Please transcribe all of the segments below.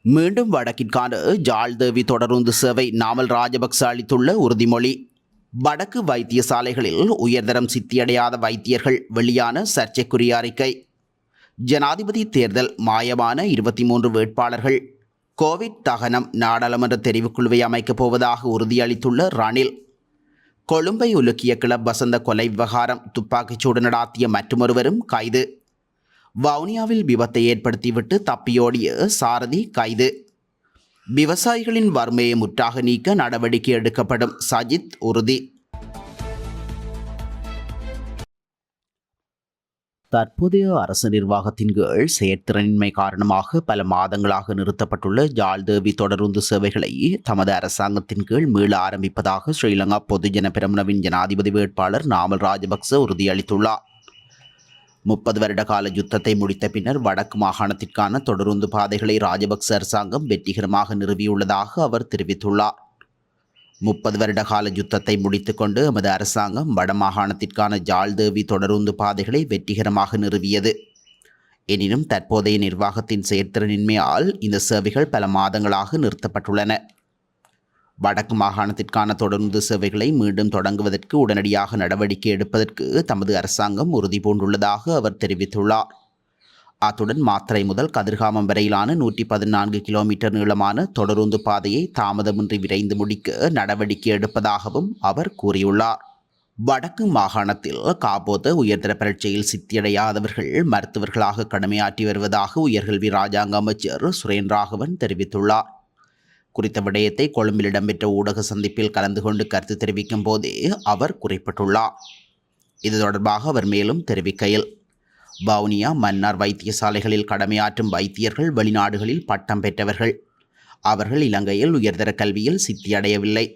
மீண்டும் வடக்கிற்கான ஜாழ்தேவி தொடருந்து சேவை நாமல் ராஜபக்ச அளித்துள்ள உறுதிமொழி. வடக்கு வைத்தியசாலைகளில் உயர்தரம் சித்தியடையாத வைத்தியர்கள் வெளியான சர்ச்சைக்குரிய அறிக்கை. ஜனாதிபதி தேர்தல் மாயமான 23 வேட்பாளர்கள். கோவிட் தகனம் நாடாளுமன்ற தெரிவுக்குழுவை அமைக்கப் போவதாக உறுதியளித்துள்ள ரணில். கொழும்பை உலுக்கிய கிளப் வசந்த கொலை விவகாரம் துப்பாக்கிச்சூடு நடாத்திய மற்றொருவரும் கைது. வவுனியாவில் விபத்தை ஏற்படுத்திவிட்டு தப்பியோடிய சாரதி கைது. விவசாயிகளின் வறுமையை முற்றாக நீக்க நடவடிக்கை எடுக்கப்படும், சஜித் உறுதி. தற்போதைய அரசு நிர்வாகத்தின் கீழ் செயற்திறனின்மை காரணமாக பல மாதங்களாக நிறுத்தப்பட்டுள்ள ஜாழ்தேவி தொடருந்து சேவைகளை தமது அரசாங்கத்தின் கீழ் மீள ஆரம்பிப்பதாக ஸ்ரீலங்கா பொதுஜன பெரமுனவின் ஜனாதிபதி வேட்பாளர் நாமல் ராஜபக்ச உறுதியளித்துள்ளார். 30 வருட கால யுத்தத்தை முடித்த பின்னர் வடக்கு மாகாணத்திற்கான தொடருந்து பாதைகளை ராஜபக்ச அரசாங்கம் வெற்றிகரமாக நிறுவியுள்ளதாக அவர் தெரிவித்துள்ளார். 30 வருட கால யுத்தத்தை முடித்துக்கொண்டு எமது அரசாங்கம் வடமாகாணத்திற்கான ஜாழ்தேவி தொடருந்து பாதைகளை வெற்றிகரமாக நிறுவியது. எனினும் தற்போதைய நிர்வாகத்தின் செயற்திறனின்மையால் இந்த சேவைகள் பல மாதங்களாக நிறுத்தப்பட்டுள்ளன. வடக்கு மாகாணத்திற்கான தொடருந்து சேவைகளை மீண்டும் தொடங்குவதற்கு உடனடியாக நடவடிக்கை எடுப்பதற்கு தமது அரசாங்கம் உறுதி பூண்டுள்ளதாக அவர் தெரிவித்துள்ளார். அத்துடன் மாத்தறை முதல் கதிர்காமம் வரையிலான 114 கிலோமீட்டர் நீளமான தொடருந்து பாதையை தாமதமின்றி விரைந்து முடிக்க நடவடிக்கை எடுப்பதாகவும் அவர் கூறியுள்ளார். வடக்கு மாகாணத்தில் காப்போத உயர்தர பரீட்சையில் சித்தியடையாதவர்கள் மருத்துவர்களாக கடமையாற்றி வருவதாக உயர்கல்வி இராஜாங்க அமைச்சர் சுரேன் ராகவன் தெரிவித்துள்ளார். குறித்த விடயத்தை கொழும்பில் இடம்பெற்ற ஊடக சந்திப்பில் கலந்து கொண்டு கருத்து தெரிவிக்கும் போதே அவர் குறிப்பிட்டுள்ளார். இது தொடர்பாக அவர் மேலும் தெரிவிக்கையில், வவுனியா மன்னார் வைத்தியசாலைகளில் கடமையாற்றும் வைத்தியர்கள் வெளிநாடுகளில் பட்டம் பெற்றவர்கள். அவர்கள் இலங்கையில் உயர்தர கல்வியில் சித்தியடையவில்லை.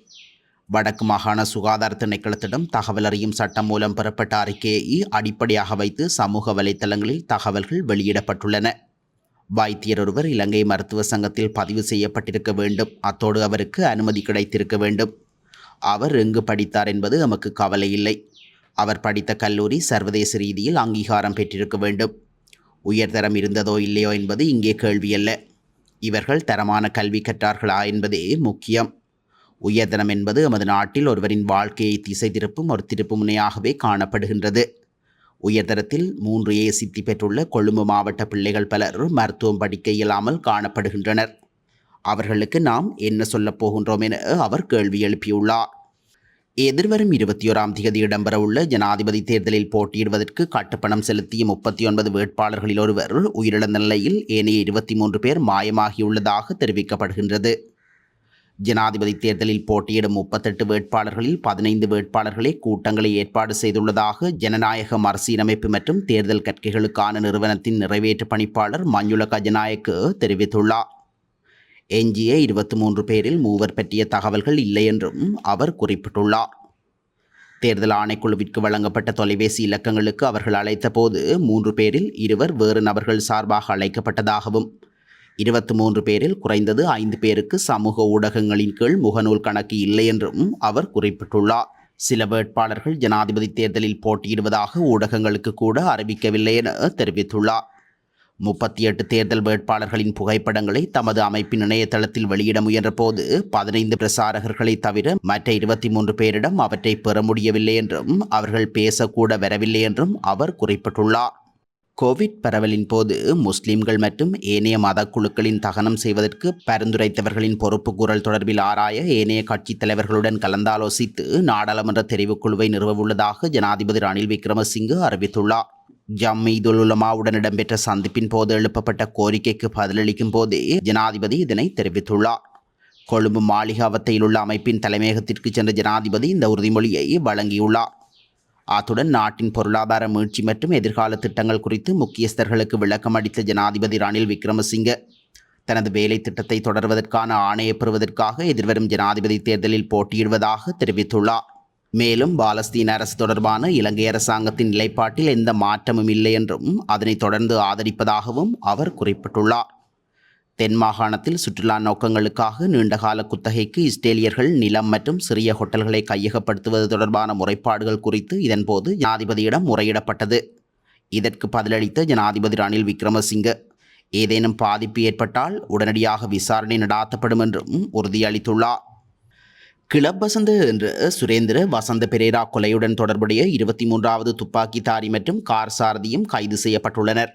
வடக்கு மாகாண சுகாதார திணைக்களத்திடம் தகவல் அறியும் சட்டம் மூலம் பெறப்பட்ட அறிக்கையை அடிப்படையாக வைத்து சமூக வலைத்தளங்களில் தகவல்கள் வெளியிடப்பட்டுள்ளன. வைத்தியர் ஒருவர் இலங்கை மருத்துவ சங்கத்தில் பதிவு செய்யப்பட்டிருக்க வேண்டும். அத்தோடு அவருக்கு அனுமதி கிடைத்திருக்க வேண்டும். அவர் எங்கு படித்தார் என்பது நமக்கு கவலை இல்லை. அவர் படித்த கல்லூரி சர்வதேச ரீதியில் அங்கீகாரம் பெற்றிருக்க வேண்டும். உயர்தரம் இருந்ததோ இல்லையோ என்பது இங்கே கேள்வியல்ல. இவர்கள் தரமான கல்வி கற்றார்களா என்பதே முக்கியம். உயர்தரம் என்பது நமது நாட்டில் ஒருவரின் வாழ்க்கையை திசை திருப்பும் ஒரு திருப்பு முனையாகவே காணப்படுகின்றது. உயர்தரத்தில் 3A சித்தி பெற்றுள்ள கொழும்பு மாவட்ட பிள்ளைகள் பலர் மருத்துவம் படிக்க இயலாமல் காணப்படுகின்றனர். அவர்களுக்கு நாம் என்ன சொல்லப் போகின்றோம் என அவர் கேள்வி எழுப்பியுள்ளார். எதிர்வரும் 21ஆம் தேதி இடம்பெறவுள்ள ஜனாதிபதி தேர்தலில் போட்டியிடுவதற்கு கட்டுப்பணம் செலுத்திய 39 வேட்பாளர்களில் ஒருவர் உயிரிழந்த நிலையில் ஏனைய 23 பேர் மாயமாகியுள்ளதாக தெரிவிக்கப்படுகின்றது. ஜனாதிபதி தேர்தலில் போட்டியிடும் 38 வேட்பாளர்களில் 15 வேட்பாளர்களே கூட்டங்களை ஏற்பாடு செய்துள்ளதாக ஜனநாயக மறுசீரமைப்பு மற்றும் தேர்தல் கற்கைகளுக்கான நிறுவனத்தின் நிறைவேற்று பணிப்பாளர் மஞ்சுள கஜநாயக்கு தெரிவித்துள்ளார். எஞ்சிய 23 பேரில் 3 பற்றிய தகவல்கள் இல்லை என்றும் அவர் குறிப்பிட்டுள்ளார். தேர்தல் ஆணைக்குழுவிற்கு வழங்கப்பட்ட தொலைபேசி இலக்கங்களுக்கு அவர்கள் அழைத்த போது 3 பேரில் 2 வேறு நபர்கள் சார்பாக அழைக்கப்பட்டதாகவும் 23 பேரில் குறைந்தது 5 பேருக்கு சமூக ஊடகங்களின் கீழ் முகநூல் கணக்கு இல்லை என்றும் அவர் குறிப்பிட்டுள்ளார். சில வேட்பாளர்கள் ஜனாதிபதி தேர்தலில் போட்டியிடுவதாக ஊடகங்களுக்கு கூட அறிவிக்கவில்லை என தெரிவித்துள்ளார். 38 தேர்தல் வேட்பாளர்களின் புகைப்படங்களை தமது அமைப்பின் இணையதளத்தில் வெளியிட முயன்ற போது 15 பிரசாரகர்களை தவிர மற்ற 23 பேரிடம் அவற்றை பெற முடியவில்லை என்றும் அவர்கள் பேசக்கூட வரவில்லை என்றும் அவர் குறிப்பிட்டுள்ளார். கோவிட் பரவலின் போது முஸ்லிம்கள் மற்றும் ஏனைய மத குழுக்களின் தகனம் செய்வதற்கு பரிந்துரைத்தவர்களின் பொறுப்பு கூறல் தொடர்பில் ஆராய ஏனைய கட்சித் தலைவர்களுடன் கலந்தாலோசித்து நாடாளுமன்ற தெரிவுக்குழுவை நிறுவவுள்ளதாக ஜனாதிபதி ரணில் விக்ரமசிங்கே அறிவித்துள்ளார். ஜம்மீதுல் உலமாவுடன் இடம்பெற்ற சந்திப்பின் போது எழுப்பப்பட்ட கோரிக்கைக்கு பதிலளிக்கும் போதே ஜனாதிபதி இதனை தெரிவித்துள்ளார். கொழும்பு மாளிகாவத்தையில் உள்ள அமைப்பின் தலைமையகத்திற்கு சென்ற ஜனாதிபதி இந்த உறுதிமொழியை வழங்கியுள்ளார். அத்துடன் நாட்டின் பொருளாதார மீட்சி மற்றும் எதிர்கால திட்டங்கள் குறித்து முக்கியஸ்தர்களுக்கு விளக்கம் அளித்த ஜனாதிபதி ரணில் விக்ரமசிங்கே தனது வேலை திட்டத்தை தொடர்வதற்கான ஆணையை பெறுவதற்காக எதிர்வரும் ஜனாதிபதி தேர்தலில் போட்டியிடுவதாக தெரிவித்துள்ளார். மேலும் பாலஸ்தீன அரசு தொடர்பான இலங்கை அரசாங்கத்தின் நிலைப்பாட்டில் எந்த மாற்றமும் இல்லை என்றும் அதனை தொடர்ந்து ஆதரிப்பதாகவும் அவர் குறிப்பிட்டுள்ளார். தென் மாகாணத்தில் சுற்றுலா நோக்கங்களுக்காக நீண்டகால குத்தகைக்கு இஸ்ரேலியர்கள் நிலம் மற்றும் சிறிய ஹோட்டல்களை கையகப்படுத்துவது தொடர்பான முறைப்பாடுகள் குறித்து இதன்போது ஜனாதிபதியிடம் முறையிடப்பட்டது. இதற்கு பதிலளித்த ஜனாதிபதி ரணில் விக்ரமசிங்கே ஏதேனும் பாதிப்பு ஏற்பட்டால் உடனடியாக விசாரணை நடாத்தப்படும் என்றும் உறுதியளித்துள்ளார். கிளப் வசந்த என்ற சுரேந்திர வசந்த பெரேரா கொலையுடன் தொடர்புடைய 23வது துப்பாக்கிதாரி மற்றும் கார் சாரதியும் கைது செய்யப்பட்டுள்ளனர்.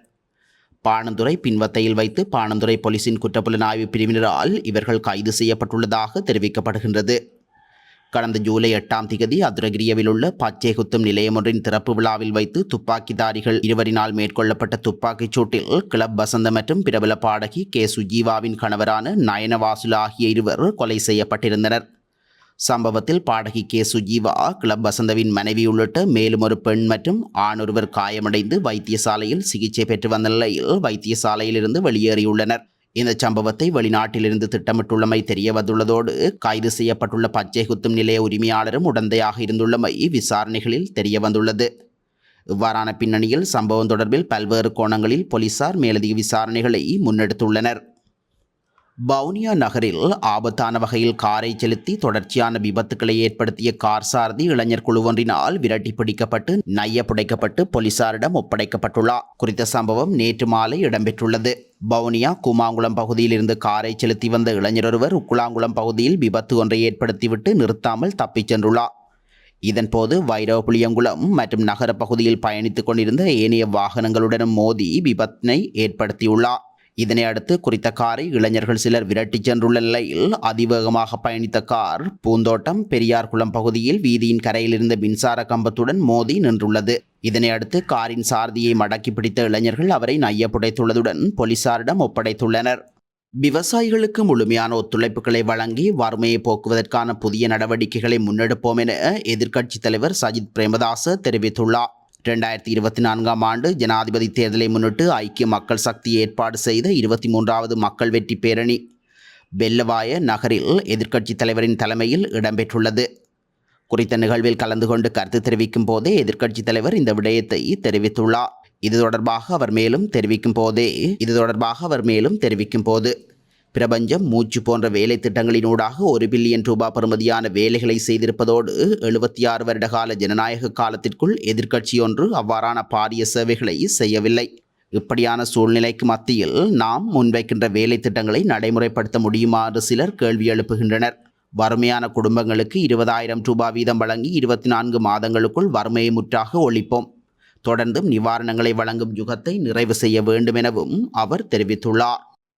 பாணந்துறை பின்வத்தையில் வைத்து பாணந்துறை போலீசின் குற்றப்புலனாய்வு பிரிவினரால் இவர்கள் கைது செய்யப்பட்டுள்ளதாக தெரிவிக்கப்படுகின்றது. கடந்த ஜூலை 8ஆம் திகதி அதுரகிரியவில் உள்ள பச்சை குத்தும் நிலையம் ஒன்றின் திறப்பு விழாவில் வைத்து துப்பாக்கிதாரிகள் இருவரினால் மேற்கொள்ளப்பட்ட துப்பாக்கிச் சூட்டில் கிளப் வசந்த மற்றும் பிரபல பாடகி கே சுஜீவாவின் கணவரான நயனவாசுல ஆகிய இருவர் கொலை செய்யப்பட்டிருந்தனர். சம்பவத்தில் பாடகி கே சுஜீவா, கிளப் வசந்தவின் மனைவி உள்ளிட்ட மேலும் ஒரு பெண் மற்றும் ஆணொருவர் காயமடைந்து வைத்தியசாலையில் சிகிச்சை பெற்று வந்த நிலையில் வைத்தியசாலையிலிருந்து வெளியேறியுள்ளனர். இந்த சம்பவத்தை வெளிநாட்டிலிருந்து திட்டமிட்டுள்ளமை தெரிய வந்துள்ளதோடு கைது செய்யப்பட்டுள்ள பச்சை குத்தும் நிலைய உரிமையாளரும் உடந்தையாக இருந்துள்ளமை விசாரணைகளில் தெரிய வந்துள்ளது. இவ்வாறான பின்னணியில் சம்பவம் தொடர்பில் பல்வேறு கோணங்களில் போலீசார் மேலதிக விசாரணைகளை முன்னெடுத்துள்ளனர். வவுனியா நகரில் ஆபத்தான வகையில் காரை செலுத்தி தொடர்ச்சியான விபத்துக்களை ஏற்படுத்திய கார் சாரதி இளைஞர் குழுவொன்றினால் விரட்டி பிடிக்கப்பட்டு நைய புடைக்கப்பட்டு போலீசாரிடம் ஒப்படைக்கப்பட்டுள்ளார். குறித்த சம்பவம் நேற்று மாலை இடம்பெற்றுள்ளது. வவுனியா கூமாங்குளம் பகுதியில் இருந்து காரை செலுத்தி வந்த இளைஞர் ஒருவர் உக்குளாங்குளம் பகுதியில் விபத்து ஒன்றை ஏற்படுத்திவிட்டு நிறுத்தாமல் தப்பிச் சென்றுள்ளார். இதன்போது வைரவபுளியங்குளம் மற்றும் நகர பகுதியில் பயணித்துக் கொண்டிருந்த ஏனைய வாகனங்களுடனும் மோதி விபத்தினை ஏற்படுத்தியுள்ளார். இதனை அடுத்து குறித்த காரை இளைஞர்கள் சிலர் விரட்டிச் சென்றுள்ள நிலையில் அதிவேகமாக பயணித்த கார் பூந்தோட்டம் பெரியார்குளம் பகுதியில் வீதியின் கரையில் இருந்த மின்சார கம்பத்துடன் மோதி நின்றுள்ளது. இதனை அடுத்து காரின் சாரதியை மடக்கி பிடித்த இளைஞர்கள் அவரை நையப்புடைத்துள்ளதுடன் போலீசாரிடம் ஒப்படைத்துள்ளனர். விவசாயிகளுக்கு முழுமையான ஒத்துழைப்புகளை வழங்கி வறுமையை போக்குவதற்கான புதிய நடவடிக்கைகளை முன்னெடுப்போம் என எதிர்க்கட்சித் தலைவர் சஜித் பிரேமதாச தெரிவித்துள்ளார். 2024ஆம் ஆண்டு ஜனாதிபதி தேர்தலை முன்னிட்டு ஐக்கிய மக்கள் சக்தி ஏற்பாடு செய்த 23வது மக்கள் வெற்றி பேரணி வெள்ளவாய நகரில் எதிர்க்கட்சித் தலைவரின் தலைமையில் இடம்பெற்றுள்ளது. குறித்த நிகழ்வில் கலந்து கொண்டு கருத்து தெரிவிக்கும் போதே எதிர்க்கட்சித் தலைவர் இந்த விடயத்தை தெரிவித்துள்ளார். இது தொடர்பாக அவர் மேலும் தெரிவிக்கும் போது பிரபஞ்சம் மூச்சு போன்ற வேலை திட்டங்களினூடாக 1 பில்லியன் ரூபாய் பெறுமதியான வேலைகளை செய்திருப்பதோடு 76 வருடகால ஜனநாயக காலத்திற்குள் எதிர்க்கட்சி ஒன்று அவ்வாறான பாரிய சேவைகளை செய்யவில்லை. இப்படியான சூழ்நிலைக்கு மத்தியில் நாம் முன்வைக்கின்ற வேலை திட்டங்களை நடைமுறைப்படுத்த முடியுமா என்று சிலர் கேள்வி எழுப்புகின்றனர். வறுமையான குடும்பங்களுக்கு 20,000 ரூபாய் வீதம் வழங்கி 24 மாதங்களுக்குள் வறுமையை முற்றாக ஒழிப்போம். தொடர்ந்தும் நிவாரணங்களை வழங்கும் யுகத்தை நிறைவு செய்ய வேண்டும் எனவும் அவர் தெரிவித்துள்ளார்.